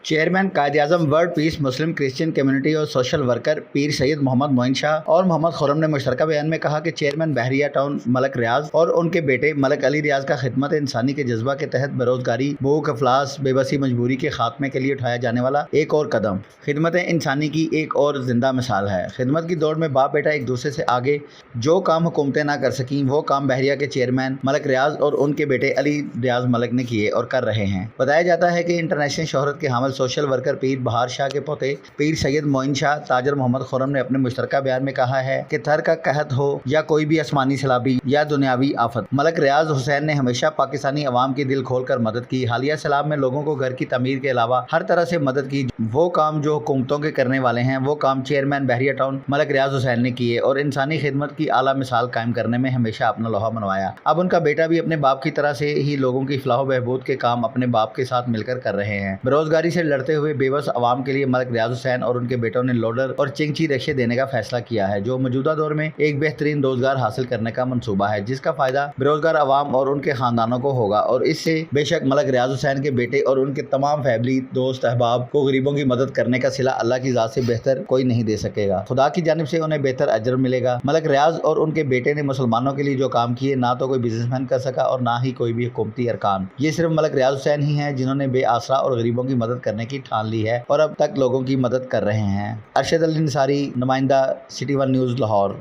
Chairman Quaid-e-Azam world peace Muslim Christian community और social worker पीर सैयद मोहम्मद मोइन शाह और मोहम्मद खुर्रम ने मुश्तरका बयान में कहा कि चेयरमैन बहरिया टाउन मलक रियाज और उनके बेटे मलक अली रियाज का खिदमत इंसानी के जज्बा के तहत बेरोजगारी, भूख, अफलास, बेबसी, मजबूरी के खात्मे के लिए उठाया जाने वाला एक और कदम खिदमत इंसानी की एक और जिंदा मिसाल है। खिदमत की दौड़ में बाप बेटा एक दूसरे से आगे जो काम हुकूमतें ना कर सकीं वो काम बहरिया के चेयरमैन मलक रियाज और उनके बेटे अली रियाज मलक ने किए और कर रहे हैं। बताया जाता है कि इंटरनेशनल शोहरत के हामिल सोशल वर्कर पीर बहार शाह के पोते पीर सैयद मोइन शाह ताजर मोहम्मद खुर्रम ने अपने मुश्तरका बयान में कहा है कि थर का कहत हो या कोई भी आसमानी सैलाबी या दुनियावी आफत, मलक रियाज हुसैन ने हमेशा पाकिस्तानी अवाम की दिल खोल कर मदद की। हालिया सैलाब में लोगों को घर की तमीर के अलावा हर तरह से मदद की। वो काम जो हुकूमतों के करने वाले हैं वो काम चेयरमैन बहरिया टाउन मलक रियाज हुसैन ने किए और इंसानी खिदमत की आला मिसाल कायम करने में हमेशा अपना लोहा मनवाया। अब उनका बेटा भी अपने बाप की तरह से ही लोगों की फलाह बहबूद के काम अपने बाप के साथ मिलकर कर रहे हैं। बेरोजगारी से लड़ते हुए बेबस अवाम के लिए मलक रियाज हुसैन और उनके बेटों ने लोडर और चिंची रिक्शे देने का फैसला किया है, जो मौजूदा दौर में एक बेहतरीन रोजगार हासिल करने का मंसूबा है, जिसका फायदा बेरोजगार अवाम और उनके खानदानों को होगा। और इससे बेशक मलक रियाज हुसैन के बेटे और उनके तमाम फैमिली दोस्त अहबाब को गरीबों की मदद करने का सिला अल्लाह की जात से बेहतर कोई नहीं दे सकेगा। खुदा की जानिब से उन्हें बेहतर अजर मिलेगा। मलक रियाज और उनके बेटे ने मुसलमानों के लिए जो काम किए ना तो कोई बिजनेसमैन कर सका और ना ही कोई भी हुकूमती अरकान। ये सिर्फ मलक रियाज हुसैन ही हैं जिन्होंने बेआसरा और गरीबों की मदद करने की ठान ली है और अब तक लोगों की मदद कर रहे हैं। अरशद अली निसारी, नुमाइंदा, सिटी वन न्यूज़, लाहौर।